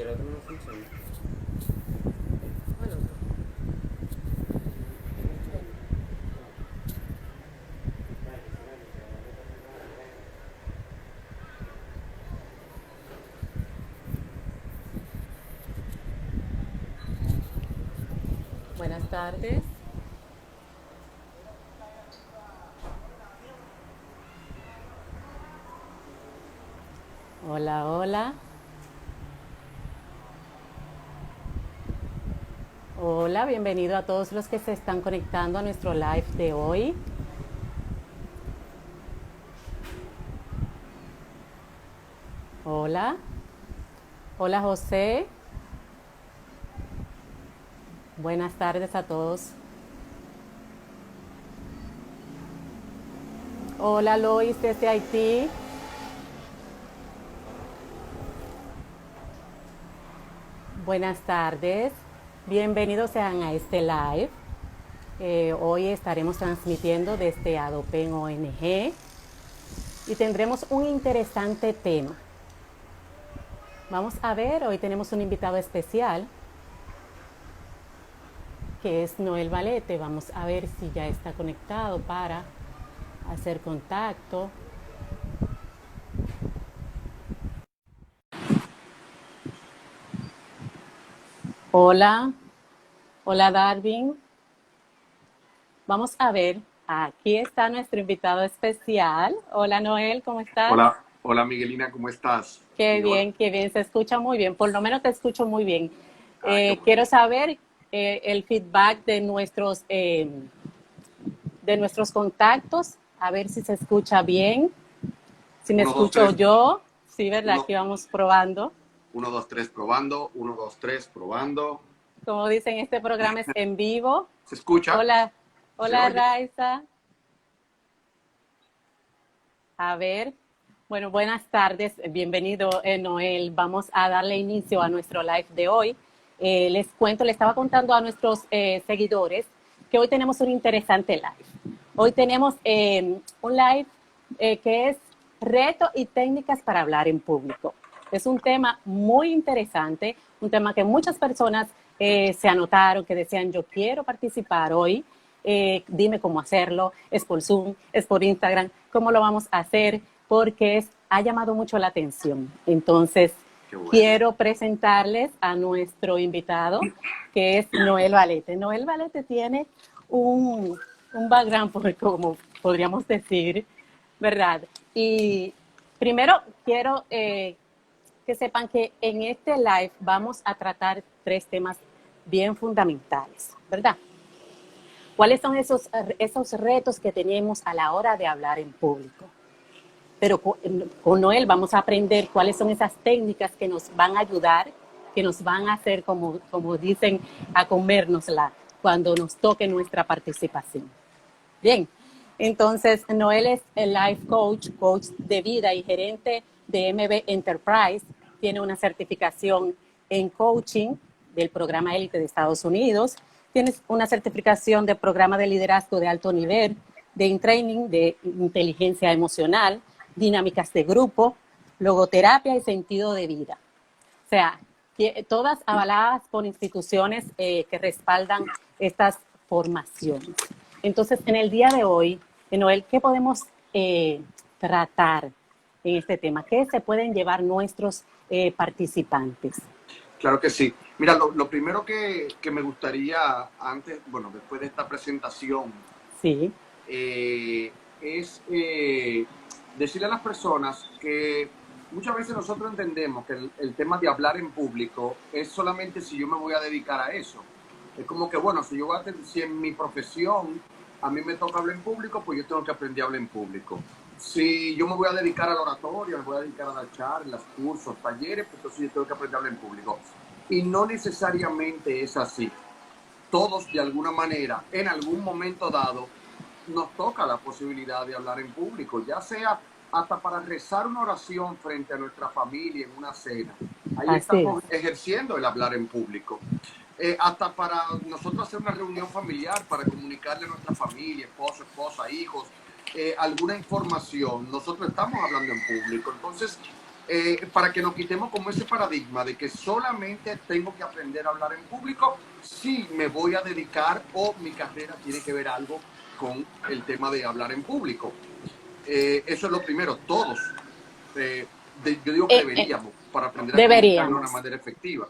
el otro no funciona. Bueno, buenas tardes. Hola, hola. Hola, bienvenido a todos los que se están conectando a nuestro live de hoy. Hola. Hola, José. Buenas tardes a todos. Hola, Lois desde Haití. Buenas tardes. Bienvenidos sean a este live. Hoy estaremos transmitiendo desde Adopen ONG y tendremos un interesante tema. Vamos a ver, hoy tenemos un invitado especial que es Noel Valete. Vamos a ver si ya está conectado para hacer contacto. Hola, hola Darwin. Vamos a ver, aquí está nuestro invitado especial. Hola Noel, ¿cómo estás? Hola, hola Miguelina, ¿cómo estás? Qué bien, se escucha muy bien, por lo menos te escucho muy bien. Qué bueno. Quiero saber el feedback de nuestros contactos, a ver si se escucha bien, si me Uno, dos, escucho tres, yo, sí, ¿verdad? uno, Que vamos probando. uno, dos, tres, probando, uno, dos, tres, probando. Como dicen, este programa es en vivo. ¿Se escucha? Hola, ¿Se hola oye? Raiza. A ver, bueno, buenas tardes, bienvenido Noel. Vamos a darle inicio a nuestro live de hoy. Les cuento, le estaba contando a nuestros seguidores que hoy tenemos un interesante live. Hoy tenemos un live que es reto y técnicas para hablar en público. Es un tema muy interesante, un tema que muchas personas se anotaron, que decían yo quiero participar hoy. Dime cómo hacerlo, es por Zoom, es por Instagram, cómo lo vamos a hacer, porque ha llamado mucho la atención. Entonces, Qué bueno. quiero presentarles a nuestro invitado, que es Noel Valete. Noel Valete tiene un background, como podríamos decir, ¿verdad? Y primero quiero que sepan que en este live vamos a tratar tres temas bien fundamentales, ¿verdad? ¿Cuáles son esos retos que tenemos a la hora de hablar en público? Pero con Noel vamos a aprender cuáles son esas técnicas que nos van a ayudar, que nos van a hacer, como dicen, a comérnosla cuando nos toque nuestra participación. Bien, entonces Noel es el life coach, coach de vida y gerente de MB Enterprise. Tiene una certificación en coaching del programa élite de Estados Unidos. Tiene una certificación de programa de liderazgo de alto nivel, de training de inteligencia emocional, dinámicas de grupo, logoterapia y sentido de vida. O sea, todas avaladas por instituciones que respaldan estas formaciones. Entonces, en el día de hoy, Noel, ¿qué podemos tratar en este tema? ¿Qué se pueden llevar nuestros participantes? Claro que sí. Mira, lo primero que me gustaría antes, bueno, después de esta presentación, Sí, es decirle a las personas que muchas veces nosotros entendemos que el tema de hablar en público es solamente si yo me voy a dedicar a eso. Es como que, bueno, si en mi profesión a mí me toca hablar en público, pues yo tengo que aprender a hablar en público. Si yo me voy a dedicar a la oratoria, me voy a dedicar a dar charlas, cursos, talleres, pues entonces yo tengo que aprender a hablar en público. Y no necesariamente es así. Todos, de alguna manera, en algún momento dado, nos toca la posibilidad de hablar en público, ya sea hasta para rezar una oración frente a nuestra familia en una cena. Ahí así es. estamos ejerciendo el hablar en público. Hasta para nosotros hacer una reunión familiar, para comunicarle a nuestra familia, esposo, esposa, hijos, alguna información, nosotros estamos hablando en público. Entonces, para que nos quitemos como ese paradigma de que solamente tengo que aprender a hablar en público si me voy a dedicar o mi carrera tiene que ver algo con el tema de hablar en público. Eso es lo primero, todos. Yo digo que Eh, eh, deberíamos, para aprender a comunicar de una Deberíamos. manera efectiva.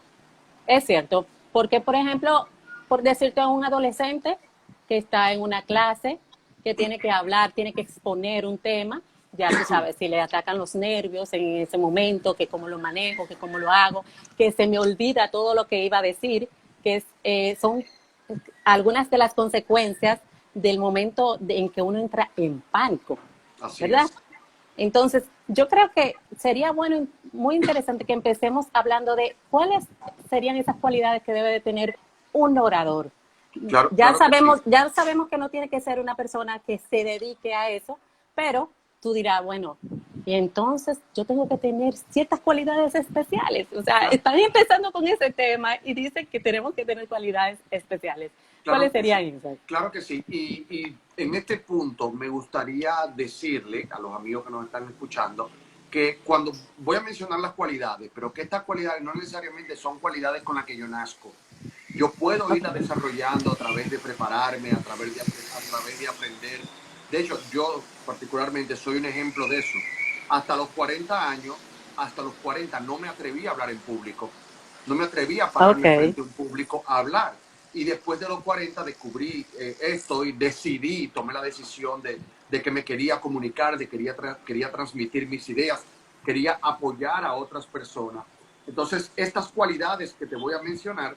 Es cierto, porque por ejemplo, por decirte a un adolescente que está en una clase, que tiene que hablar, tiene que exponer un tema, ya tú sabes, si le atacan los nervios en ese momento, que cómo lo manejo, que cómo lo hago, que se me olvida todo lo que iba a decir, son algunas de las consecuencias del momento en que uno entra en pánico, Así ¿verdad? es. Entonces, yo creo que sería bueno, muy interesante que empecemos hablando de cuáles serían esas cualidades que debe de tener un orador. Claro, claro que sí. Ya sabemos que no tiene que ser una persona que se dedique a eso, pero tú dirás, bueno, y entonces yo tengo que tener ciertas cualidades especiales. O sea, Claro, están empezando con ese tema y dicen que tenemos que tener cualidades especiales. claro ¿Cuáles que sí. serían esas? Claro que sí. Y en este punto me gustaría decirle a los amigos que nos están escuchando que cuando voy a mencionar las cualidades, pero que estas cualidades no necesariamente son cualidades con las que yo nazco. Yo puedo irla Okay. desarrollando a través de prepararme, a través de aprender. De hecho, yo particularmente soy un ejemplo de eso. Hasta los 40 años, hasta los 40 no me atreví a hablar en público. No me atreví a pararme Ok. frente a un público a hablar. Y después de los 40 descubrí esto y decidí, tomé la decisión de que me quería comunicar, quería transmitir mis ideas, quería apoyar a otras personas. Entonces, estas cualidades que te voy a mencionar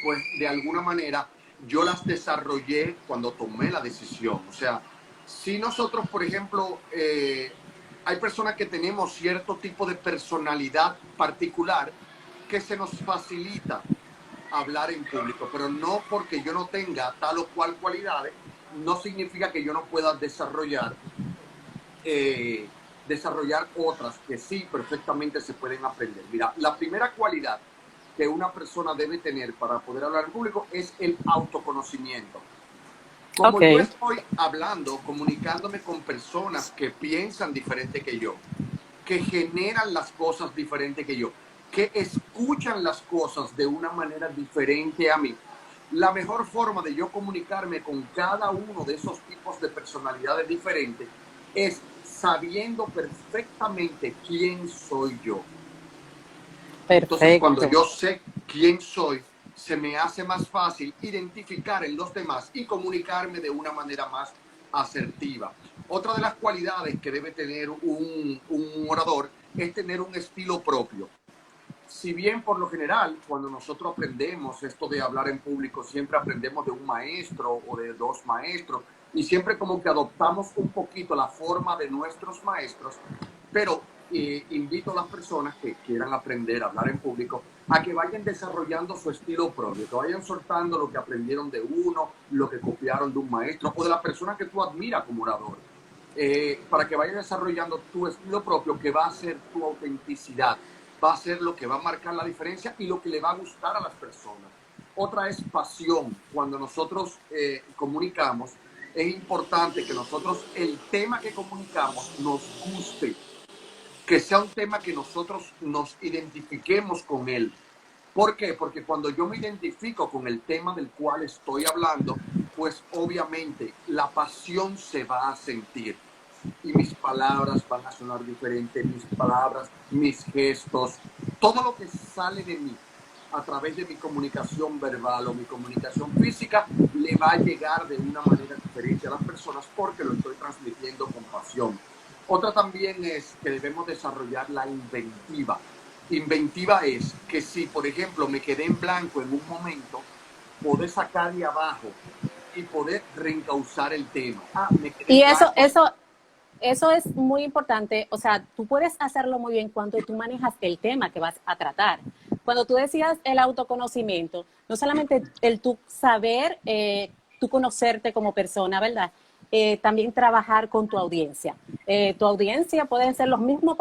pues de alguna manera yo las desarrollé cuando tomé la decisión. O sea, si nosotros, por ejemplo, hay personas que tenemos cierto tipo de personalidad particular que se nos facilita hablar en público, pero no porque yo no tenga tal o cual cualidades, no significa que yo no pueda desarrollar otras que sí perfectamente se pueden aprender. Mira, la primera cualidad que una persona debe tener para poder hablar en público es el autoconocimiento. Como Ok. yo estoy hablando, comunicándome con personas que piensan diferente que yo, que generan las cosas diferente que yo, que escuchan las cosas de una manera diferente a mí, la mejor forma de yo comunicarme con cada uno de esos tipos de personalidades diferentes es sabiendo perfectamente quién soy yo. Entonces, cuando Perfecto. yo sé quién soy, se me hace más fácil identificar en los demás y comunicarme de una manera más asertiva. Otra de las cualidades que debe tener un orador es tener un estilo propio. Si bien por lo general, cuando nosotros aprendemos esto de hablar en público, siempre aprendemos de un maestro o de dos maestros y siempre como que adoptamos un poquito la forma de nuestros maestros, pero invito a las personas que quieran aprender a hablar en público a que vayan desarrollando su estilo propio, que vayan soltando lo que aprendieron de uno, lo que copiaron de un maestro o de la persona que tú admiras como orador, para que vayan desarrollando tu estilo propio que va a ser tu autenticidad, va a ser lo que va a marcar la diferencia y lo que le va a gustar a las personas. Otra es pasión. Cuando nosotros comunicamos, es importante que nosotros el tema que comunicamos nos guste, que sea un tema que nosotros nos identifiquemos con él. ¿Por qué? Porque cuando yo me identifico con el tema del cual estoy hablando, pues obviamente la pasión se va a sentir y mis palabras van a sonar diferentes, mis palabras, mis gestos, todo lo que sale de mí a través de mi comunicación verbal o mi comunicación física le va a llegar de una manera diferente a las personas porque lo estoy transmitiendo con pasión. Otra también es que debemos desarrollar la inventiva. Inventiva es que si, por ejemplo, me quedé en blanco en un momento, poder sacar de abajo y poder reencauzar el tema. Me quedé Y en blanco. eso es muy importante. O sea, tú puedes hacerlo muy bien cuando tú manejas el tema que vas a tratar. Cuando tú decías el autoconocimiento, no solamente el tú saber, tú conocerte como persona, ¿verdad? También trabajar con tu audiencia. Tu audiencia pueden ser los mismos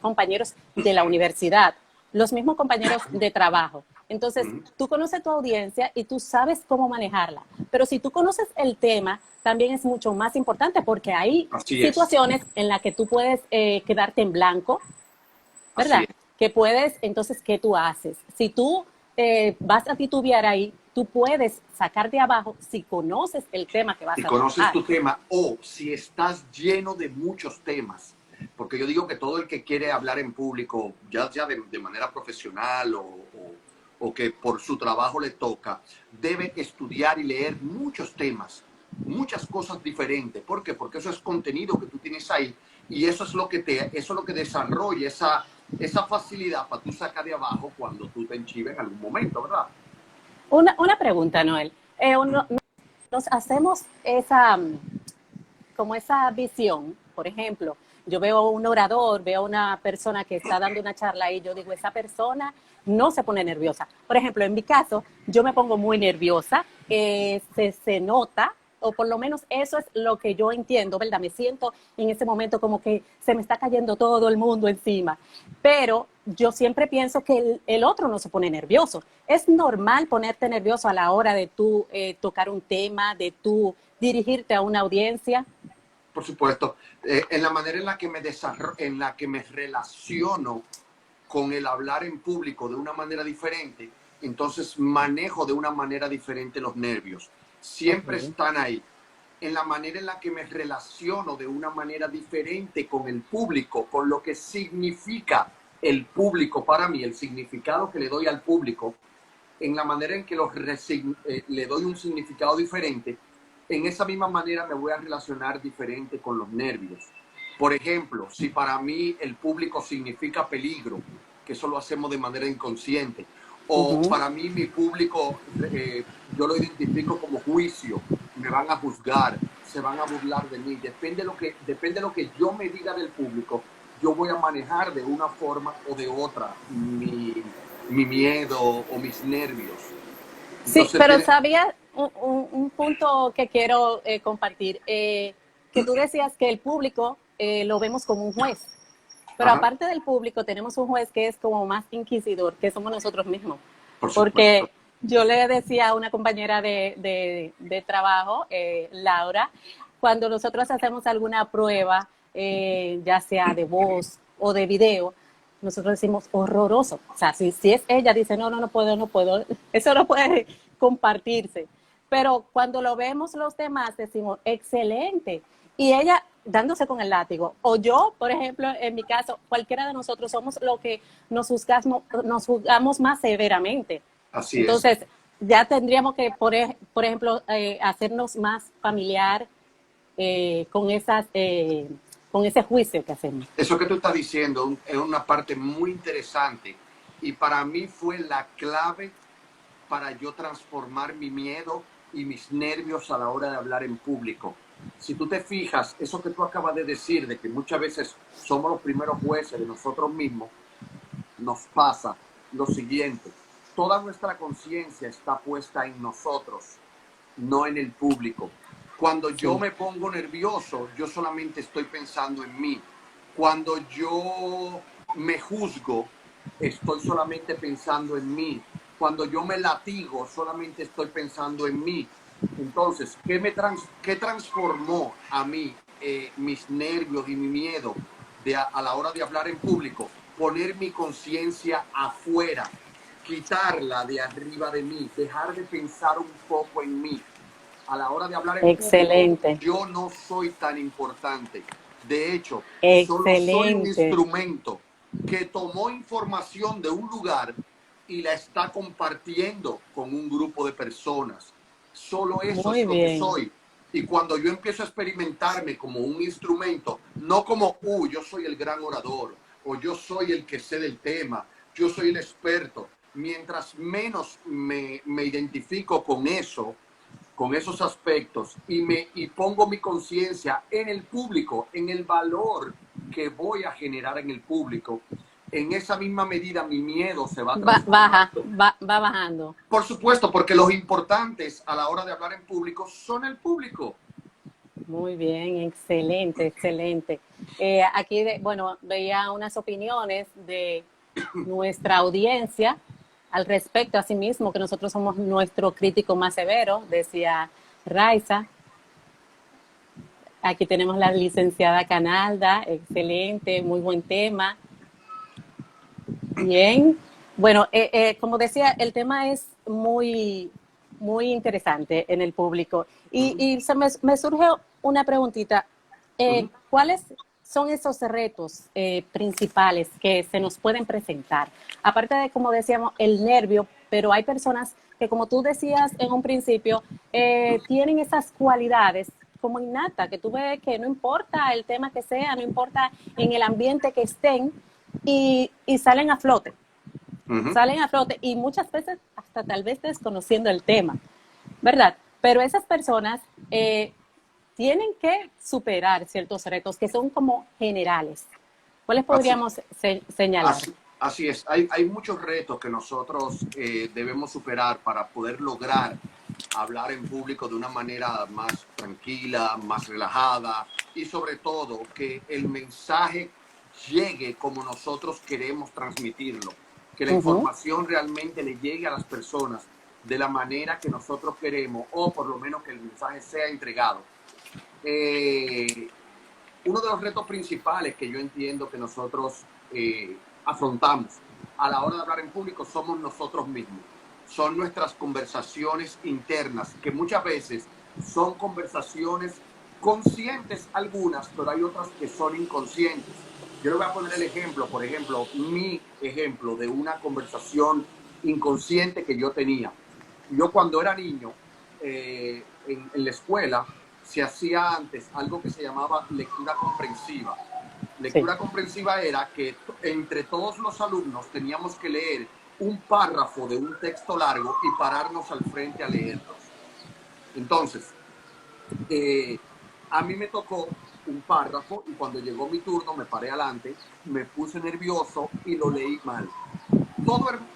compañeros de la universidad, los mismos compañeros de trabajo. Entonces, tú conoces tu audiencia y tú sabes cómo manejarla. Pero si tú conoces el tema, también es mucho más importante porque hay Así es. situaciones en las que tú puedes quedarte en blanco Así ¿verdad? es. Que puedes, entonces, ¿qué tú haces? Si tú vas a titubear ahí, tú puedes sacar de abajo si conoces el tema que vas Si a conoces trabajar. tu tema o si estás lleno de muchos temas, porque yo digo que todo el que quiere hablar en público, ya sea de manera profesional o que por su trabajo le toca, debe estudiar y leer muchos temas, muchas cosas diferentes. ¿Por qué? Porque eso es contenido que tú tienes ahí y eso es lo que eso es lo que desarrolla esa facilidad para tú sacar de abajo cuando tú te enchives en algún momento, ¿verdad? Una pregunta, Noel. Nos hacemos esa, como esa visión, por ejemplo, yo veo un orador, veo una persona que está dando una charla y yo digo, esa persona no se pone nerviosa. Por ejemplo, en mi caso, yo me pongo muy nerviosa, se nota, o por lo menos eso es lo que yo entiendo, ¿verdad? Me siento en ese momento como que se me está cayendo todo el mundo encima. Pero yo siempre pienso que el otro no se pone nervioso. Es normal ponerte nervioso a la hora de tú tocar un tema, de tú dirigirte a una audiencia. Por supuesto, en la manera en la que me en la que me relaciono con el hablar en público de una manera diferente, entonces manejo de una manera diferente los nervios. Siempre Okay. están ahí. En la manera en la que me relaciono de una manera diferente con el público, con lo que significa el público para mí, el significado que le doy al público, en la manera en que le doy un significado diferente, en esa misma manera me voy a relacionar diferente con los nervios. Por ejemplo, si para mí el público significa peligro, que eso lo hacemos de manera inconsciente, o Uh-huh. para mí mi público, yo lo identifico como juicio, me van a juzgar, se van a burlar de mí, depende de lo que yo me diga del público, yo voy a manejar de una forma o de otra mi miedo o mis nervios. Sí, Entonces pero tiene, sabía un punto que quiero compartir, que tú decías que el público lo vemos como un juez, pero ajá, aparte del público tenemos un juez que es como más inquisidor, que somos nosotros mismos, por supuesto, porque yo le decía a una compañera de trabajo, Laura, cuando nosotros hacemos alguna prueba, ya sea de voz o de video, nosotros decimos horroroso. O sea, si es ella, dice, no, no, no puedo, no puedo, eso no puede compartirse. Pero cuando lo vemos los demás, decimos, excelente. Y ella dándose con el látigo. O yo, por ejemplo, en mi caso, cualquiera de nosotros somos lo que nos juzgamos más severamente. así es. Entonces, ya tendríamos que, por ejemplo, hacernos más familiar con con ese juicio que hacemos. Eso que tú estás diciendo es una parte muy interesante y para mí fue la clave para yo transformar mi miedo y mis nervios a la hora de hablar en público. Si tú te fijas, eso que tú acabas de decir, de que muchas veces somos los primeros jueces de nosotros mismos, nos pasa lo siguiente. Toda nuestra conciencia está puesta en nosotros, no en el público. Cuando yo Sí. me pongo nervioso, yo solamente estoy pensando en mí. Cuando yo me juzgo, estoy solamente pensando en mí. Cuando yo me latigo, solamente estoy pensando en mí. Entonces, ¿qué transformó a mí mis nervios y mi miedo a la hora de hablar en público? Poner mi conciencia afuera, quitarla de arriba de mí, dejar de pensar un poco en mí. A la hora de hablar en público, Excelente, yo no soy tan importante. De hecho, solo soy un excelente. instrumento que tomó información de un lugar y la está compartiendo con un grupo de personas. Solo eso es Muy lo que bien. soy. Y cuando yo empiezo a experimentarme como un instrumento, no como, yo soy el gran orador, o yo soy el que sé del tema, yo soy el experto. Mientras menos me identifico con esos aspectos y pongo mi conciencia en el público, en el valor que voy a generar en el público, en esa misma medida mi miedo se va transformando. Va bajando. Por supuesto, porque los importantes a la hora de hablar en público son el público. Muy bien, excelente, excelente. Aquí, bueno, veía unas opiniones de nuestra audiencia al respecto, a sí mismo, que nosotros somos nuestro crítico más severo, decía Raiza. Aquí tenemos la licenciada Canalda, excelente, muy buen tema. Bien. Bueno, como decía, el tema es muy interesante en el público. Ujú, Y me surge una preguntita. ujú. ¿Cuáles son esos retos principales que se nos pueden presentar? Aparte de, como decíamos, el nervio, pero hay personas que, como tú decías en un principio, tienen esas cualidades como innata, que tú ves que no importa el tema que sea, no importa en el ambiente que estén, y Ujú. salen a flote y muchas veces hasta tal vez desconociendo el tema, ¿verdad? Pero esas personas tienen que superar ciertos retos que son como generales. ¿Cuáles Así, podríamos señalar? así es. Hay muchos retos que nosotros debemos superar para poder lograr hablar en público de una manera más tranquila, más relajada y sobre todo que el mensaje llegue como nosotros queremos transmitirlo, que la Ujú. información realmente le llegue a las personas de la manera que nosotros queremos o por lo menos que el mensaje sea entregado. Eh, Uno de los retos principales que yo entiendo que nosotros afrontamos a la hora de hablar en público somos nosotros mismos. Son nuestras conversaciones internas, que muchas veces son conversaciones conscientes algunas, pero hay otras que son inconscientes. Yo le voy a poner el ejemplo, por ejemplo, mi ejemplo de una conversación inconsciente que yo tenía. Yo cuando era niño, en la escuela, se hacía antes algo que se llamaba lectura comprensiva. Sí. Lectura comprensiva era que entre todos los alumnos teníamos que leer un párrafo de un texto largo y pararnos al frente a leerlos. Entonces, eh, a mí me tocó un párrafo y cuando llegó mi turno me paré adelante, me puse nervioso y lo leí mal.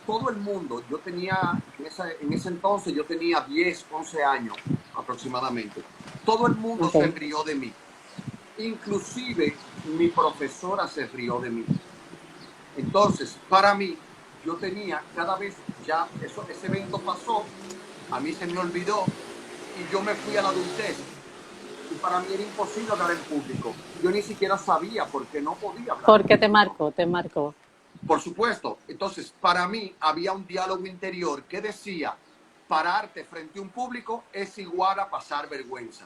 Todo el mundo, yo tenía, en ese entonces yo tenía 10 11 años aproximadamente, todo el mundo se Okay. rió de mí, inclusive mi profesora se rió de mí. Entonces, para mí, yo tenía cada vez, ya ese evento pasó, a mí se me olvidó y yo me fui a la adultez. Y para mí era imposible hablar en público. Yo ni siquiera sabía por qué no podía hablar en Porque público. te marcó. Por supuesto. Entonces, para mí había un diálogo interior que decía, pararte frente a un público es igual a pasar vergüenza.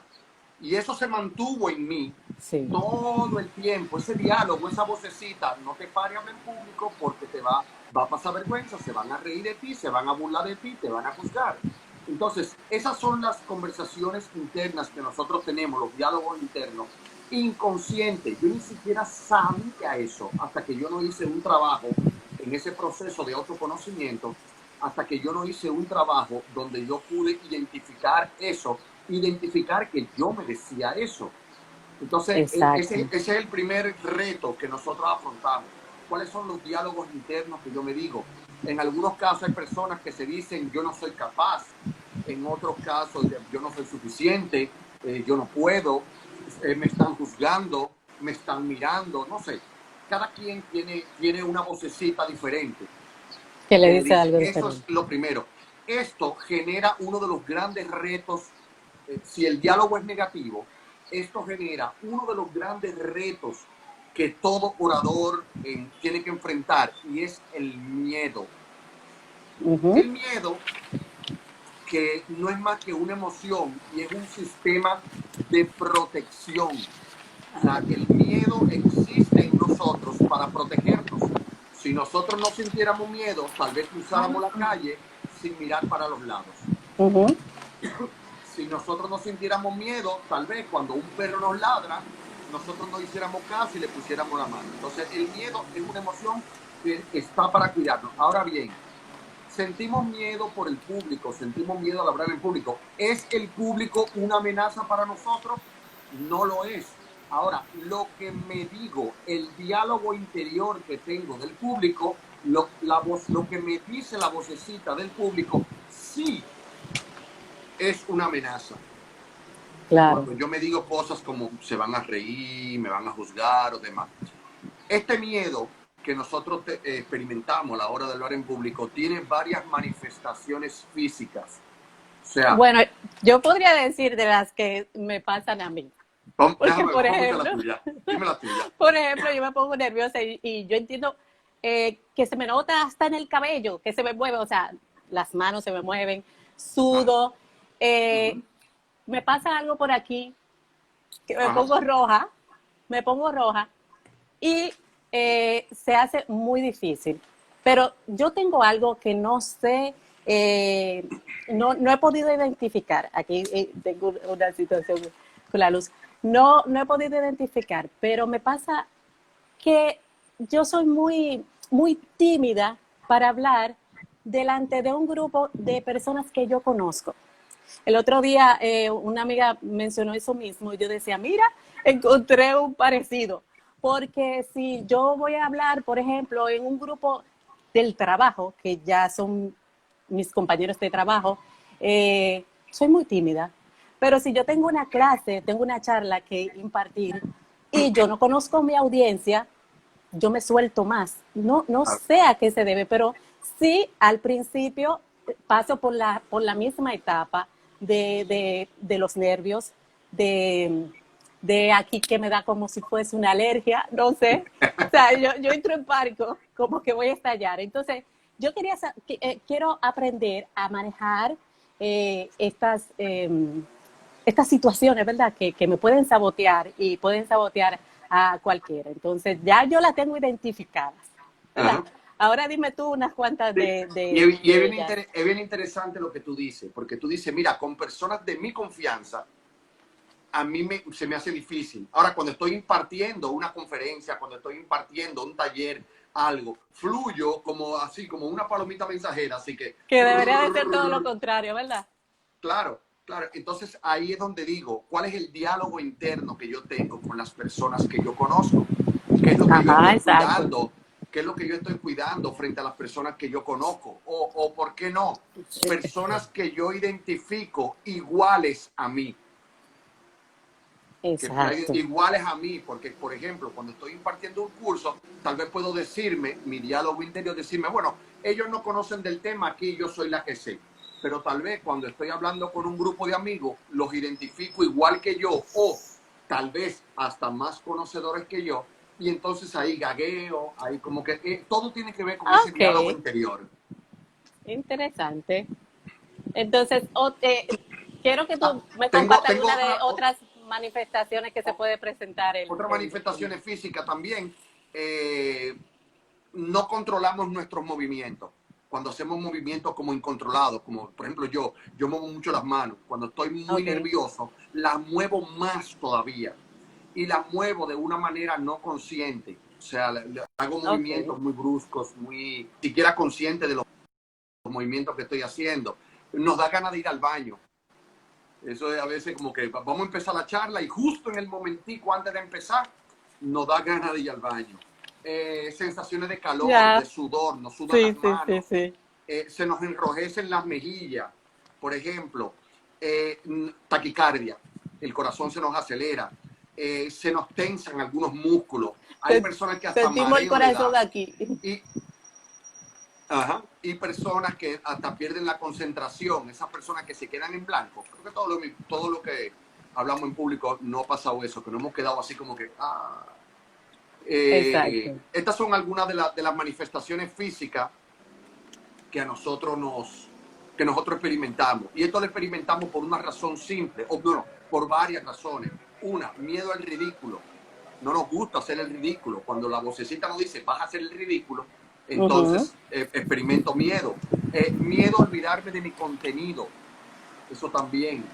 Y eso se mantuvo en mí Sí. todo el tiempo, ese diálogo, esa vocecita, no te pares a hablar en público porque va a pasar vergüenza, se van a reír de ti, se van a burlar de ti, te van a juzgar. Entonces, esas son las conversaciones internas que nosotros tenemos, los diálogos internos, inconscientes. Yo ni siquiera sabía eso hasta que yo no hice un trabajo en ese proceso de autoconocimiento, hasta que yo no hice un trabajo donde yo pude identificar eso, identificar que yo me decía eso. Entonces, Exacto. ese es el primer reto que nosotros afrontamos. ¿Cuáles son los diálogos internos que yo me digo? En algunos casos hay personas que se dicen yo no soy capaz, en otros casos yo no soy suficiente, yo no puedo, me están juzgando, me están mirando, no sé. Cada quien tiene una vocecita diferente Que le que le dice dice, algo eso es diferente. lo primero. Esto genera uno de los grandes retos, si el diálogo es negativo, esto genera uno de los grandes retos que todo orador tiene que enfrentar y es el miedo. Ujú. El miedo que no es más que una emoción y es un sistema de protección. O sea, el miedo existe en nosotros para protegernos. Si nosotros no sintiéramos miedo, tal vez cruzáramos la calle sin mirar para los lados. Ujú. Si nosotros no sintiéramos miedo, tal vez cuando un perro nos ladra, nosotros no hiciéramos caso y le pusiéramos la mano. Entonces, el miedo es una emoción que está para cuidarnos. Ahora bien, sentimos miedo por el público, sentimos miedo al hablar en público. ¿Es el público una amenaza para nosotros? No lo es. Ahora, lo que me digo, el diálogo interior que tengo del público, lo que me dice la vocecita del público, sí es una amenaza. Claro. Cuando yo me digo cosas como se van a reír, me van a juzgar o demás. Este miedo que nosotros experimentamos a la hora de hablar en público tiene varias manifestaciones físicas. O sea, Bueno, yo podría decir de las que me pasan a mí. Porque, déjame, por vamos a escuchar la ejemplo, tuya. Dime la tuya. por ejemplo, yo me pongo nerviosa y yo entiendo, que se me nota hasta en el cabello, que se me mueve, o sea, las manos se me mueven, sudo, Ujú. me pasa algo por aquí, que Ajá. me pongo roja y se hace muy difícil. Pero yo tengo algo que no sé, no he podido identificar. Aquí tengo una situación con la luz. No he podido identificar, pero me pasa que yo soy muy tímida para hablar delante de un grupo de personas que yo conozco. El otro día una amiga mencionó eso mismo y yo decía, mira, encontré un parecido. Porque si yo voy a hablar, por ejemplo, en un grupo del trabajo, que ya son mis compañeros de trabajo, soy muy tímida. Pero si yo tengo una clase, tengo una charla que impartir y yo no conozco mi audiencia, yo me suelto más. No Ah, sé a qué se debe, pero sí al principio paso por la misma etapa de los nervios, de aquí que me da como si fuese una alergia, no sé. O sea, yo entro en pánico, como que voy a estallar. Entonces, yo quiero aprender a manejar estas situaciones, ¿verdad? Que me pueden sabotear y pueden sabotear a cualquiera. Entonces, ya yo la tengo identificadas, ¿verdad? ajá. Ahora dime tú unas cuantas Sí. Y de ellas. es bien interesante lo que tú dices, porque tú dices, mira, con personas de mi confianza, se me hace difícil. Ahora, cuando estoy impartiendo una conferencia, cuando estoy impartiendo un taller, algo, fluyo como así, como una palomita mensajera, así que, Que debería de ser todo lo contrario, ¿verdad? claro, claro. Entonces ahí es donde digo, ¿cuál es el diálogo interno que yo tengo con las personas que yo conozco? ¿Qué es lo que yo Ajá, estoy exacto. cuidando? ¿Qué es lo que yo estoy cuidando frente a las personas que yo conozco? O ¿por qué no? Personas que yo identifico iguales a mí, que Exacto. iguales a mí, porque por ejemplo, cuando estoy impartiendo un curso, tal vez puedo decirme, mi diálogo interior, decirme, bueno, ellos no conocen del tema, aquí yo soy la que sé, pero tal vez cuando estoy hablando con un grupo de amigos, los identifico igual que yo, o tal vez hasta más conocedores que yo, y entonces ahí gagueo, ahí como que todo tiene que ver con ese Ok, diálogo interior. interesante. Entonces, quiero que Ah, tú me tengo, compartas tengo alguna de otra, otras manifestaciones que se puede presentar otra manifestación física también. No controlamos nuestros movimientos. Cuando hacemos movimientos como incontrolados, como por ejemplo yo muevo mucho las manos. Cuando estoy muy Ok, nervioso, las muevo más todavía. Y las muevo de una manera no consciente. O sea, hago ok. movimientos muy bruscos, muy siquiera consciente de los movimientos que estoy haciendo. Nos da ganas de ir al baño. Eso es a veces como que vamos a empezar la charla y justo en el momentico antes de empezar nos da ganas de ir al baño. Sensaciones de calor, de Ya, sudor, nos sudan las sí, sí, sí, manos, sí. se nos enrojecen las mejillas, por ejemplo, taquicardia, el corazón se nos acelera, se nos tensan algunos músculos, hay personas que hasta Sentimos el mareo le corazón da aquí. y, ajá, y personas que hasta pierden la concentración, esas personas que se quedan en blanco. Creo que todo lo que hablamos en público no ha pasado eso, que no hemos quedado así como que... Exacto. Estas son algunas de las manifestaciones físicas que que nosotros experimentamos. Y esto lo experimentamos por una razón simple, o bueno, por varias razones. Una, miedo al ridículo. No nos gusta hacer el ridículo. Cuando la vocecita nos dice, vas a hacer el ridículo, Ujú. entonces experimento miedo. Miedo a olvidarme de mi contenido. Eso también,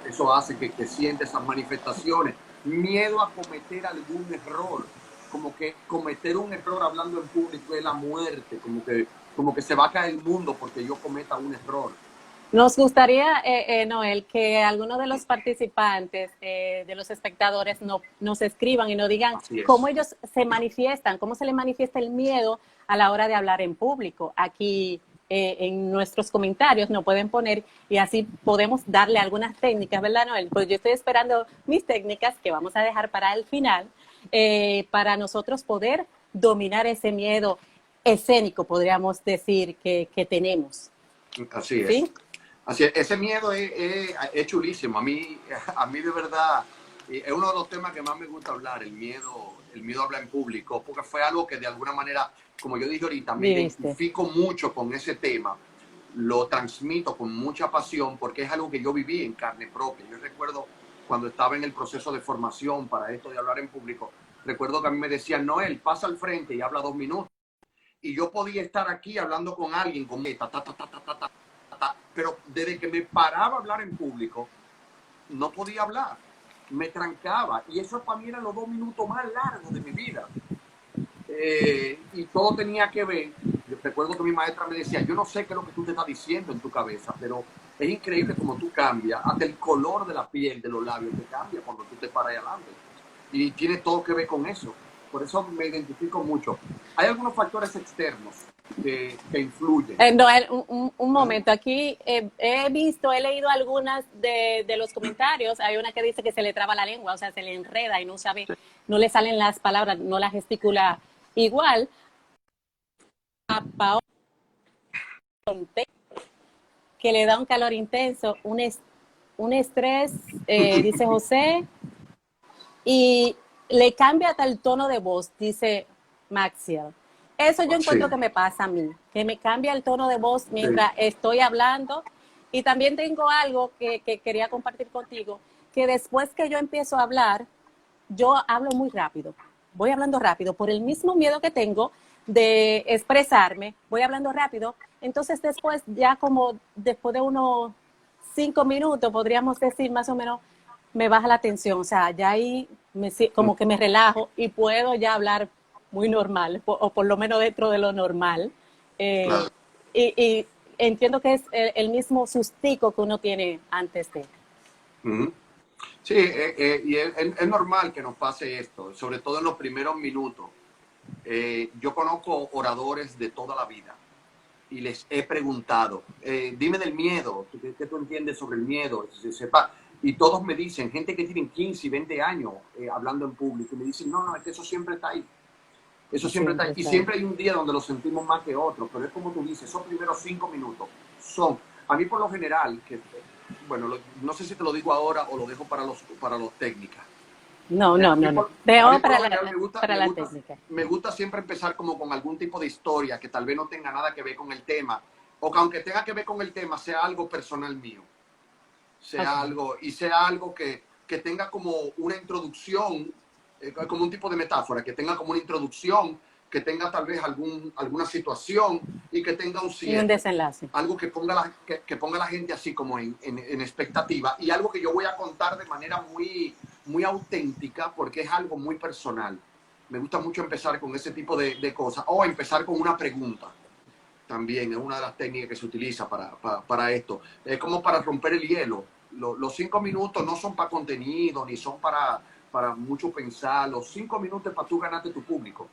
eso hace que siente esas manifestaciones. Miedo a cometer algún error, como que cometer un error hablando en público es la muerte, como que se va a caer el mundo porque yo cometa un error. Nos gustaría, Noel, que algunos de los participantes, de los espectadores, nos escriban y nos digan Así cómo es. ellos se manifiestan, cómo se les manifiesta el miedo a la hora de hablar en público. Aquí en nuestros comentarios nos pueden poner y así podemos darle algunas técnicas, ¿verdad, Noel? Pues yo estoy esperando mis técnicas que vamos a dejar para el final, para nosotros poder dominar ese miedo escénico, podríamos decir, que tenemos. Así es. ¿Sí? Así es. Ese miedo es chulísimo. A mí de verdad, Y es uno de los temas que más me gusta hablar, el miedo a hablar en público, porque fue algo que de alguna manera, como yo dije ahorita, me Viviste. identifico mucho con ese tema, lo transmito con mucha pasión, porque es algo que yo viví en carne propia. Yo recuerdo cuando estaba en el proceso de formación para esto de hablar en público, recuerdo que a mí me decían, Noel, pasa al frente y habla 2 minutos. Y yo podía estar aquí hablando con alguien, con pero desde que me paraba a hablar en público, no podía hablar, me trancaba. Y eso para mí eran los 2 minutos más largos de mi vida. Y todo tenía que ver, yo recuerdo que mi maestra me decía, yo no sé qué es lo que tú te estás diciendo en tu cabeza, pero es increíble como tú cambias, hasta el color de la piel, de los labios, te cambia cuando tú te paras adelante. Y tiene todo que ver con eso. Por eso me identifico mucho. Hay algunos factores externos que influyen. Noel, un momento. Aquí he leído algunas de los comentarios. Hay una que dice que se le traba la lengua, o sea, se le enreda y no sabe, no le salen las palabras, no las gesticula igual. A Paola, que le da un calor intenso, un estrés, dice José, y le cambia hasta el tono de voz, dice Maxiel. Eso yo encuentro Sí, que me pasa a mí, que me cambia el tono de voz sí. mientras estoy hablando. Y también tengo algo que quería compartir contigo, que después que yo empiezo a hablar, yo hablo muy rápido, voy hablando rápido, por el mismo miedo que tengo de expresarme, voy hablando rápido. Entonces después, ya como después de unos 5 minutos, podríamos decir más o menos, me baja la tensión, o sea, ya ahí como que me relajo y puedo ya hablar muy normal, o por lo menos dentro de lo normal. Claro. Eh, y entiendo que es el mismo sustico que uno tiene antes de. Uh-huh. Sí, y es normal que nos pase esto, sobre todo en los primeros minutos. Yo conozco oradores de toda la vida y les he preguntado, dime del miedo, ¿qué tú entiendes sobre el miedo? Si sepa. Y todos me dicen, gente que tienen 15 y 20 años hablando en público, y me dicen, no, es que eso siempre está ahí. Eso siempre está Siempre ahí. Y está ahí. siempre hay un día donde lo sentimos más que otro, pero es como tú dices, esos primeros 5 minutos son, a mí por lo general, que, bueno, no sé si te lo digo ahora o lo dejo para los técnicas. No, A no, mí no, no. por, a mí Veo por para lo general para la técnica. me gusta siempre empezar como con algún tipo de historia que tal vez no tenga nada que ver con el tema, o que aunque tenga que ver con el tema, sea algo personal mío, sea Okay. algo, y sea algo que tenga como una introducción, como un tipo de metáfora, que tenga como una introducción, que tenga tal vez alguna situación y que tenga un Y un cierre. desenlace. Algo que ponga a la gente así como en expectativa, y algo que yo voy a contar de manera muy auténtica porque es algo muy personal. Me gusta mucho empezar con ese tipo de cosas, o empezar con una pregunta. También es una de las técnicas que se utiliza para esto. Es como para romper el hielo. Los 5 minutos no son para contenido, ni son para mucho pensar. Los 5 minutos es para tú ganarte tu público.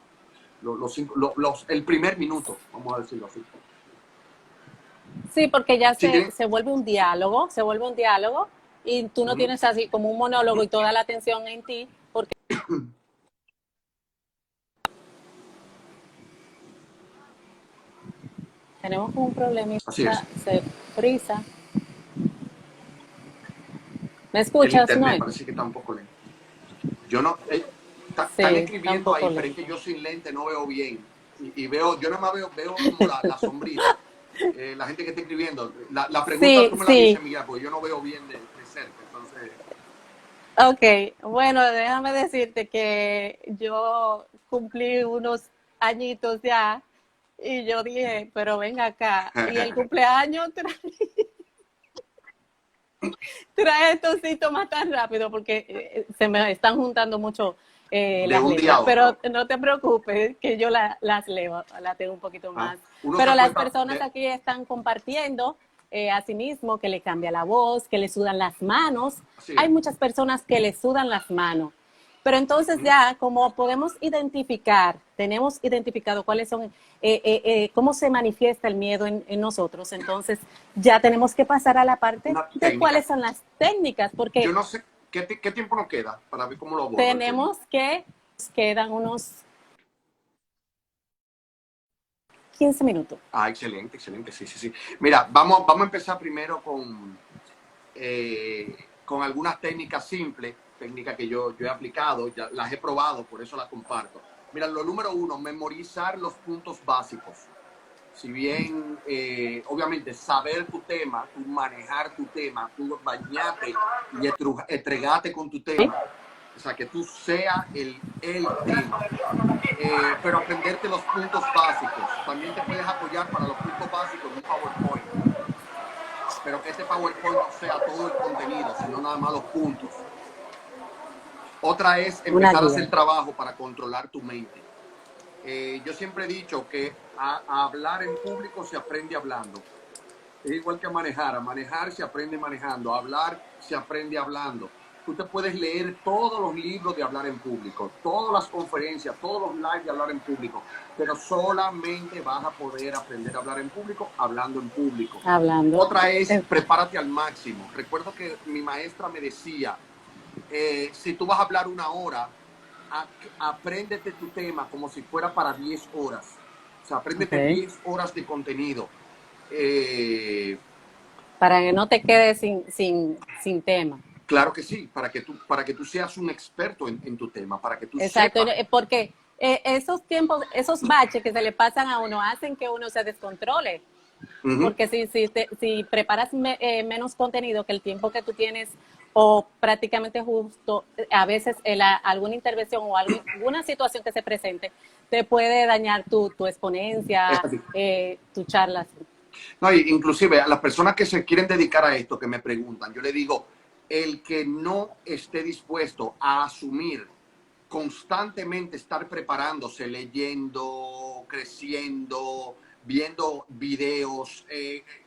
El primer minuto, vamos a decirlo así. Sí, porque ya Si tienen, se vuelve un diálogo, y tú no tienes así como un monólogo y toda la atención en ti, porque tenemos un así problemita, es. se frisa. ¿Me El escuchas, internet Noel? parece que está un poco lento. Yo no, están Sí, está un escribiendo poco ahí, pero es lento. que yo sin lente no veo bien. Y veo, yo nada más veo como la sombrita. La gente que está escribiendo. La pregunta Sí, tú me la sí. dices, Miguel, porque yo no veo bien de cerca. Entonces, Ok, bueno, déjame decirte que yo cumplí unos añitos ya y yo dije, pero ven acá, y el cumpleaños trae estos síntomas tan rápido porque se me están juntando mucho de las un día letras, a pero otro. no te preocupes que yo las leo, las tengo un poquito ¿Ah? más. Uno se Pero las acuesta personas aquí están compartiendo a sí mismo que le cambia la voz, que le sudan las manos. así Hay es. muchas personas que le sudan las manos. Pero entonces ya, como podemos identificar, tenemos identificado cuáles son, cómo se manifiesta el miedo en nosotros, entonces ya tenemos que pasar a la parte Una de cuáles técnica. son las técnicas, Yo porque no sé qué tiempo nos queda para ver cómo lo abordo el tema. tenemos que, quedan unos 15 minutos. Ah, excelente, excelente. Sí, sí, sí. Mira, vamos a empezar primero con algunas técnicas simples, técnicas que yo he aplicado, ya las he probado, por eso las comparto. Mira, lo número 1, memorizar los puntos básicos. Si bien, obviamente, saber tu tema, tú manejar tu tema, tú bañarte y entregarte con tu tema, o sea, que tú seas el tema, pero aprenderte los puntos básicos. También te puedes apoyar para los puntos básicos en un PowerPoint, pero que este PowerPoint no sea todo el contenido, sino nada más los puntos. Otra es empezar a hacer trabajo para controlar tu mente. Yo siempre he dicho que a hablar en público se aprende hablando. Es igual que a manejar se aprende manejando, a hablar se aprende hablando. Tú te puedes leer todos los libros de hablar en público, todas las conferencias, todos los lives de hablar en público, pero solamente vas a poder aprender a hablar en público hablando en público. Otra es prepárate al máximo. Recuerdo que mi maestra me decía, si tú vas a hablar 1 hora, apréndete tu tema como si fuera para 10 horas. O sea, apréndete 10 horas de contenido. Para que no te quedes sin tema. Claro que sí, para que tú seas un experto en tu tema, para que tú Exacto, sepas. porque esos tiempos, esos baches que se le pasan a uno hacen que uno se descontrole. Porque si preparas menos contenido que el tiempo que tú tienes o prácticamente justo, a veces alguna intervención o alguna situación que se presente te puede dañar tu exponencia, tu charla. No, inclusive a las personas que se quieren dedicar a esto, que me preguntan, yo le digo, el que no esté dispuesto a asumir constantemente estar preparándose, leyendo, creciendo, viendo videos,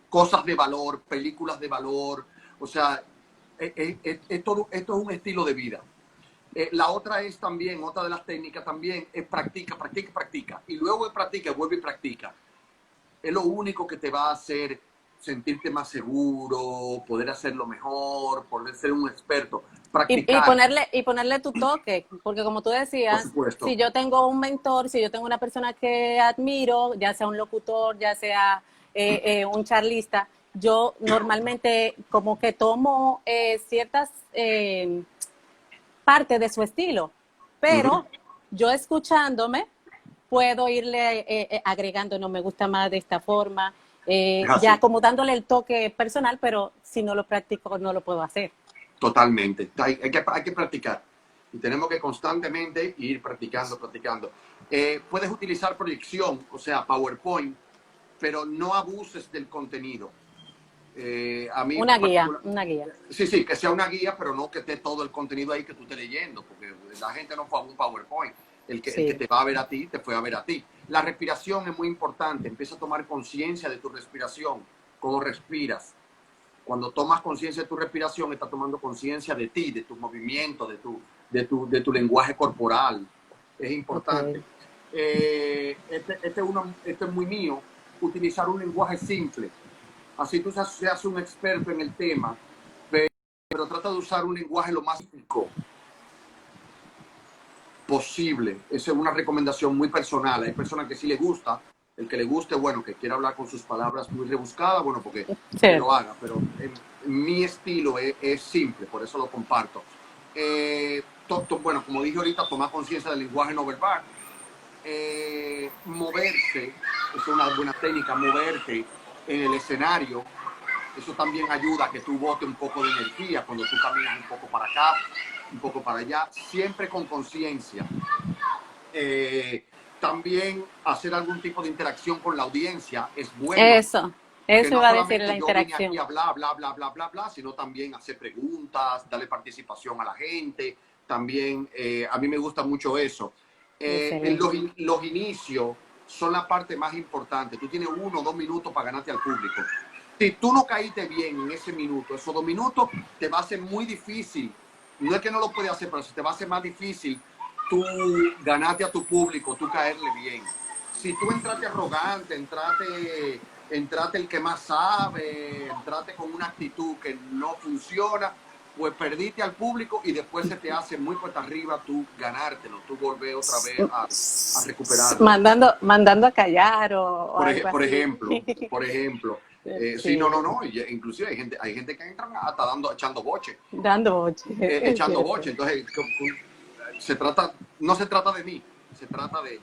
cosas de valor, películas de valor, o sea, esto es un estilo de vida. La otra es también, otra de las técnicas también es practica, practica, practica, y luego de practica, vuelve y practica. Es lo único que te va a hacer sentirte más seguro, poder hacerlo mejor, poder ser un experto. Practicar. Y ponerle tu toque, porque como tú decías, si yo tengo un mentor, si yo tengo una persona que admiro, ya sea un locutor, ya sea un charlista, yo normalmente como que tomo ciertas partes de su estilo, pero yo escuchándome puedo irle agregando, no me gusta más de esta forma, ya como dándole el toque personal, pero si no lo practico no lo puedo hacer. Totalmente. Hay que practicar. Y tenemos que constantemente ir practicando. Puedes utilizar proyección, o sea, PowerPoint, pero no abuses del contenido. A mí, una guía. Sí, que sea una guía, pero no que esté todo el contenido ahí que tú estés leyendo, porque la gente no fue a un PowerPoint. El que te va a ver a ti, te fue a ver a ti. La respiración es muy importante. Empieza a tomar conciencia de tu respiración, cómo respiras. Cuando tomas conciencia de tu respiración, estás tomando conciencia de ti, de tus movimientos, de tu lenguaje corporal. Es importante. Este es muy mío, utilizar un lenguaje simple. Así tú seas un experto en el tema, pero trata de usar un lenguaje lo más básico posible. Esa es una recomendación muy personal. Hay personas que sí les gusta. El que le guste, bueno, que quiera hablar con sus palabras muy rebuscadas, bueno, porque que lo haga, pero mi estilo es simple, por eso lo comparto. Bueno, como dije ahorita, tomar conciencia del lenguaje no verbal. Moverse, es una buena técnica, moverte en el escenario, eso también ayuda a que tú botes un poco de energía cuando tú caminas un poco para acá, un poco para allá, siempre con conciencia. También hacer algún tipo de interacción con la audiencia es bueno. Eso iba a decir, la interacción. Y bla, bla, bla, bla, bla, bla, sino también hacer preguntas, darle participación a la gente. También a mí me gusta mucho eso. Los inicios son la parte más importante. Tú tienes 1 o 2 minutos para ganarte al público. Si tú no caíste bien en ese minuto, esos 2 minutos, te va a ser muy difícil. No es que no lo puedes hacer, pero se te va a hacer más difícil tú ganarte a tu público, tú caerle bien. Si tú entraste arrogante, entraste el que más sabe, entraste con una actitud que no funciona, pues perdiste al público y después se te hace muy cuesta arriba tú ganártelo, tú volver otra vez a recuperarlo. Mandando a callar o por ejemplo. Sí, Sí, no. Inclusive hay gente que entra hasta echando boche. dando boche, es Echando cierto. boche. Entonces, no se trata de mí, se trata del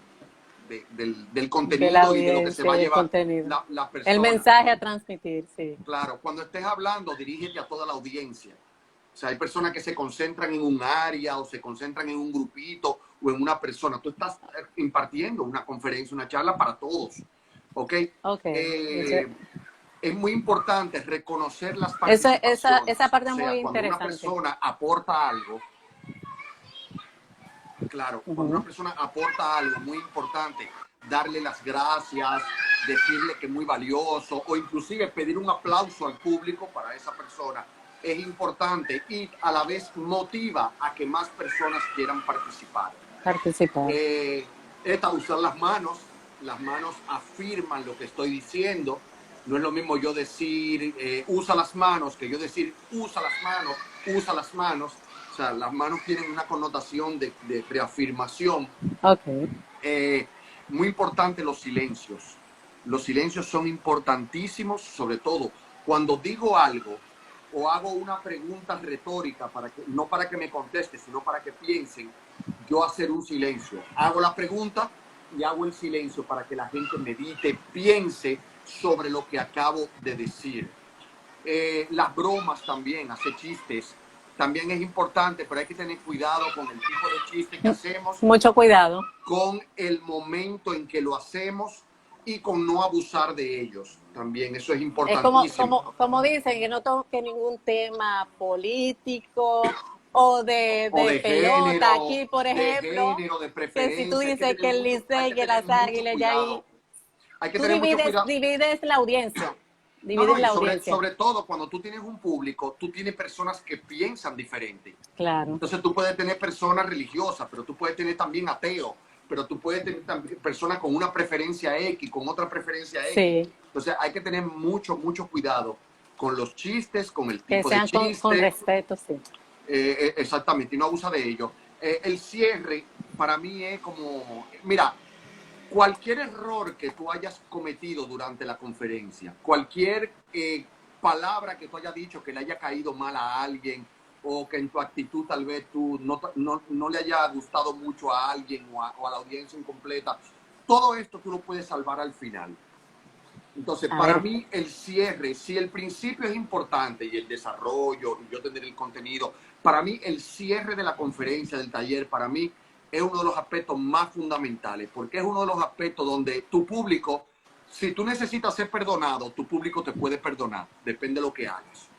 De la contenido y de lo que se va audiencia, a del llevar contenido. la El persona. mensaje a transmitir, sí. Claro, cuando estés hablando, dirígete a toda la audiencia. O sea, hay personas que se concentran en un área o se concentran en un grupito o en una persona. Tú estás impartiendo una conferencia, una charla para todos. ¿Ok? Ok, Eh, es muy importante reconocer las participaciones. esa parte O es muy sea, cuando una interesante. persona aporta algo, claro, cuando una Ujú. persona aporta algo muy importante, darle las gracias, decirle que es muy valioso o inclusive pedir un aplauso al público para esa persona es importante y a la vez motiva a que más personas quieran participar. Participar. Esta, usar las manos afirman lo que estoy diciendo. No es lo mismo yo decir usa las manos que yo decir usa las manos, usa las manos. O sea, las manos tienen una connotación de reafirmación. Ok. Eh, Muy importante los silencios. Los silencios son importantísimos, sobre todo cuando digo algo o hago una pregunta retórica, no para que me conteste, sino para que piensen, yo hacer un silencio. Hago la pregunta y hago el silencio para que la gente medite, piense sobre lo que acabo de decir. Las bromas también, hacer chistes, también es importante, pero hay que tener cuidado con el tipo de chiste que hacemos, Mucho cuidado. con el momento en que lo hacemos y con no abusar de ellos. También eso es Es importantísimo. como dicen, que no toque ningún tema político o O de pelota. Aquí, por de ejemplo, género, de que si tú preferencia. dices que el Hay Licey, que que tener las mucho Águilas, ya ahí, cuidado. Hay que tú tener mucho cuidado. divides la audiencia. No, Divides y la audiencia. sobre todo cuando tú tienes un público, tú tienes personas que piensan diferente. Claro. Entonces tú puedes tener personas religiosas, pero tú puedes tener también ateos, pero tú puedes tener también personas con una preferencia X, con otra preferencia X. Sí. Entonces hay que tener mucho cuidado con los chistes, con el Que tipo de sean con chiste, respeto, sí. exactamente, y no abusa de ello. El cierre para mí es como, mira, cualquier error que tú hayas cometido durante la conferencia, cualquier palabra que tú hayas dicho que le haya caído mal a alguien o que en tu actitud tal vez tú no le haya gustado mucho a alguien o a la audiencia incompleta, todo esto tú lo puedes salvar al final. Entonces, A para ver, mí el cierre, si el principio es importante y el desarrollo y yo tener el contenido, para mí el cierre de la conferencia, del taller, para mí es uno de los aspectos más fundamentales, porque es uno de los aspectos donde tu público, si tú necesitas ser perdonado, tu público te puede perdonar, depende de lo que hagas.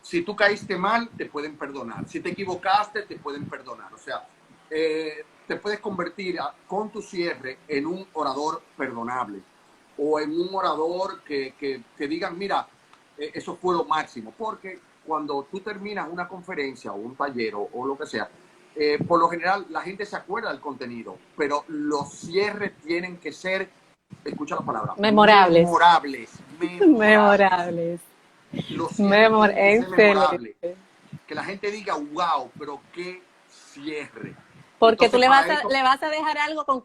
Si tú caíste mal, te pueden perdonar. Si te equivocaste, te pueden perdonar. O sea, te puedes convertir con tu cierre en un orador perdonable o en un orador que digan, mira, eso fue lo máximo. Porque cuando tú terminas una conferencia o un taller o lo que sea, por lo general la gente se acuerda del contenido, pero los cierres tienen que ser, escucha la palabra, memorables. memorables. Memorables. Los cierres tienen que ser memorables. Excelente. Que la gente diga, wow, pero qué cierre. Porque tú Entonces, le vas a dejar algo con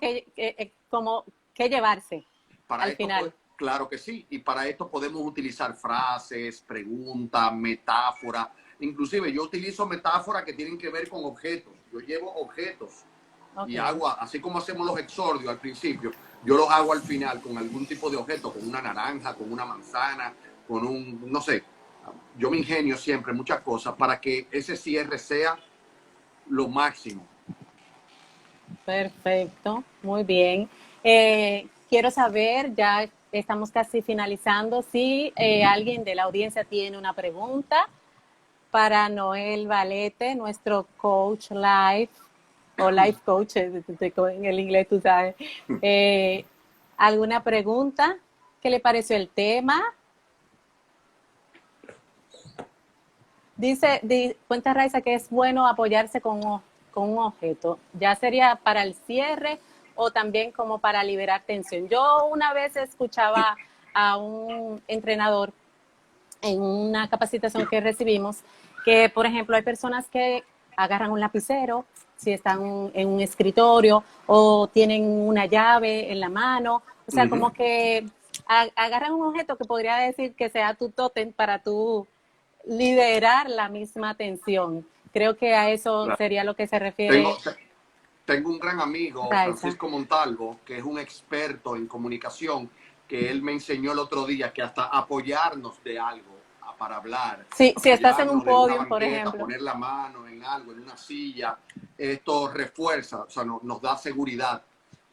como que llevarse para al esto, final. claro que sí. Y para esto podemos utilizar frases, preguntas, metáforas. Inclusive yo utilizo metáforas que tienen que ver con objetos. Yo llevo objetos y Okay. hago, así como hacemos los exordios al principio, yo los hago al final con algún tipo de objeto, con una naranja, con una manzana, con un, no sé, yo me ingenio siempre muchas cosas para que ese cierre sea lo máximo. Perfecto, muy bien. Quiero saber, ya estamos casi finalizando, si alguien de la audiencia tiene una pregunta para Noel Valete, nuestro coach life o life coach, en el inglés tú sabes. ¿Alguna pregunta? ¿Qué le pareció el tema? Cuenta Raiza que es bueno apoyarse con un objeto, ya sería para el cierre o también como para liberar tensión. Yo una vez escuchaba a un entrenador en una capacitación que recibimos que, por ejemplo, hay personas que agarran un lapicero si están en un escritorio o tienen una llave en la mano, o sea, como que agarran un objeto que podría decir que sea tu tótem para tú liderar la misma atención. Creo que a eso Claro. sería lo que se Tengo, refiere tengo un gran amigo, Raiza. Francisco Montalvo, que es un experto en comunicación, que él me enseñó el otro día que hasta apoyarnos de algo para hablar, Sí, si estás en un apoyarnos de una podio, por banqueta, ejemplo. poner la mano en algo, en una silla, esto refuerza, o sea, nos da seguridad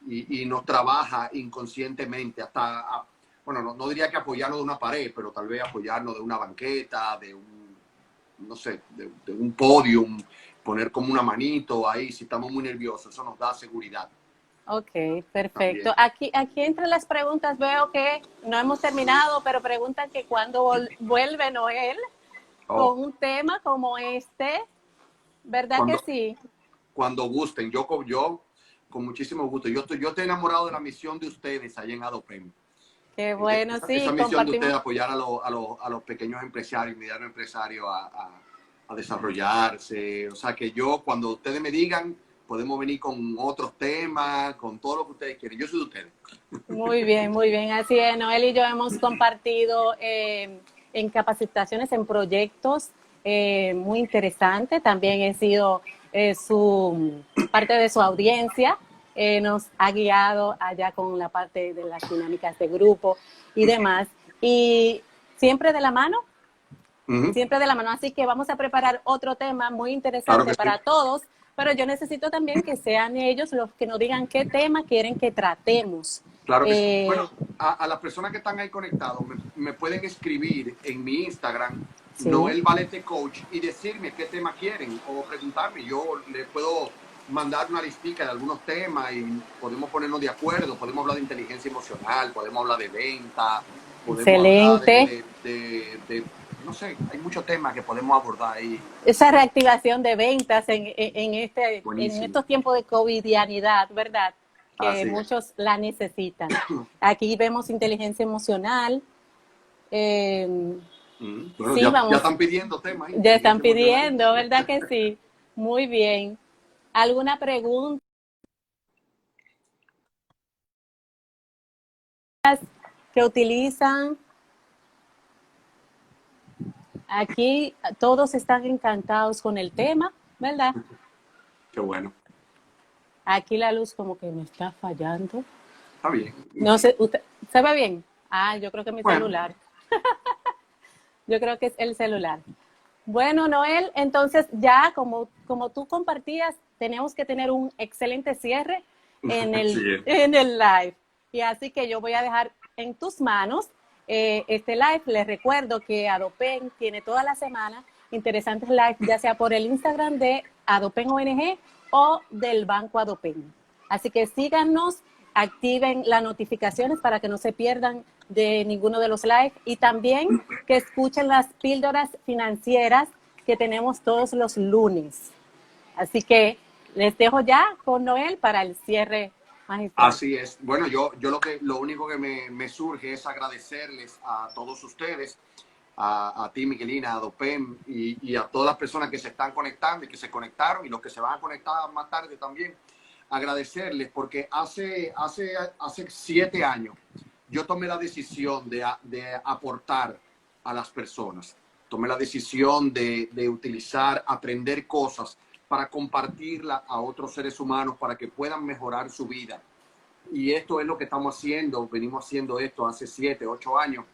y nos trabaja inconscientemente, hasta, bueno, no diría que apoyarnos de una pared, pero tal vez apoyarnos de una banqueta, de un, no sé, de un podium, poner como una manito ahí, si estamos muy nerviosos, eso nos da seguridad Ok, perfecto. también. Aquí entre las preguntas veo que no hemos terminado, pero preguntan que cuándo vuelve Noel Oh, con un tema como este, ¿verdad que cuando, sí? cuando gusten, yo con muchísimo gusto. Yo estoy enamorado de la misión de ustedes allá en Adopem. Qué bueno, Esa sí, misión de ustedes compartimos. apoyar a los pequeños empresarios, medianos empresarios a desarrollarse. O sea que yo, cuando ustedes me digan, podemos venir con otros temas, con todo lo que ustedes quieren. Yo soy de ustedes. Muy bien, muy bien. Así es, Noel y yo hemos compartido en capacitaciones, en proyectos muy interesantes. También he sido parte de su audiencia. Nos ha guiado allá con la parte de las dinámicas de grupo y demás. Y siempre de la mano, Uh -huh. siempre de la mano. Así que vamos a preparar otro tema muy Claro interesante que sí. para todos, pero yo necesito también que sean ellos los que nos digan qué tema quieren que tratemos. Claro que sí. Eh, Bueno, a las personas que están ahí conectados, me pueden escribir en mi Instagram, sí, Noel Valete Coach, y decirme qué tema quieren o preguntarme. Yo les puedo mandar una listica de algunos temas y podemos ponernos de acuerdo. Podemos hablar de inteligencia emocional, podemos hablar de venta, podemos hablar excelente. no sé, hay muchos temas que podemos abordar ahí. Esa reactivación de ventas en Buenísimo. estos tiempos de covidianidad, ¿verdad? Que Así es. muchos la necesitan. Aquí vemos inteligencia emocional. Eh, Bueno, sí, ya vamos, están pidiendo temas, ya están inteligencia emocional. pidiendo, ¿verdad que sí? Muy bien. ¿Alguna pregunta que utilizan? Aquí todos están encantados con el tema, ¿verdad? Qué bueno. Aquí la luz como que me está fallando. Está bien. No sé, ¿usted se ve bien? Ah, yo creo que mi Bueno, celular. Yo creo que es el celular. Bueno, Noel, entonces ya como tú compartías, tenemos que tener un excelente cierre sí. en el live. Y así que yo voy a dejar en tus manos este live. Les recuerdo que Adopen tiene toda la semana interesantes live, ya sea por el Instagram de Adopen ONG o del Banco Adopen. Así que síganos, activen las notificaciones para que no se pierdan de ninguno de los live y también que escuchen las píldoras financieras que tenemos todos los lunes. Así que les dejo ya con Noel para el cierre magistral. Así es. Bueno, yo lo único que me surge es agradecerles a todos ustedes, a ti, Miguelina, a Dopem y a todas las personas que se están conectando y que se conectaron y los que se van a conectar más tarde también. Agradecerles porque hace 7 años yo tomé la decisión de aportar a las personas. Tomé la decisión de utilizar, aprender cosas para compartirla a otros seres humanos para que puedan mejorar su vida. Y esto es lo que estamos haciendo, venimos haciendo esto hace 7, 8 años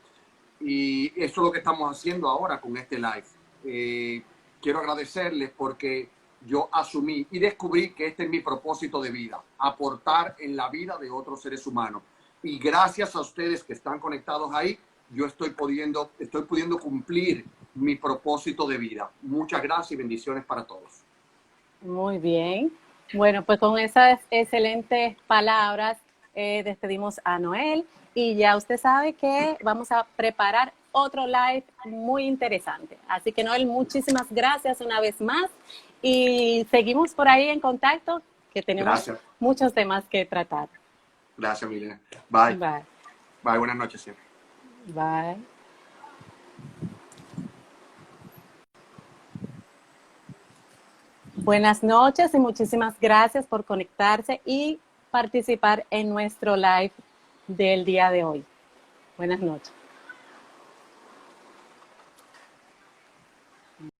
y eso es lo que estamos haciendo ahora con este live. Quiero agradecerles porque yo asumí y descubrí que este es mi propósito de vida, aportar en la vida de otros seres humanos. Y gracias a ustedes que están conectados ahí, yo estoy pudiendo cumplir mi propósito de vida. Muchas gracias y bendiciones para todos. Muy bien. Bueno, pues con esas excelentes palabras despedimos a Noel y ya usted sabe que vamos a preparar otro live muy interesante. Así que Noel, muchísimas gracias una vez más y seguimos por ahí en contacto que tenemos Gracias. muchos temas que tratar. Gracias, Milena. Bye. Bye. Bye. Buenas noches siempre. Bye. Buenas noches y muchísimas gracias por conectarse y participar en nuestro live del día de hoy. Buenas noches.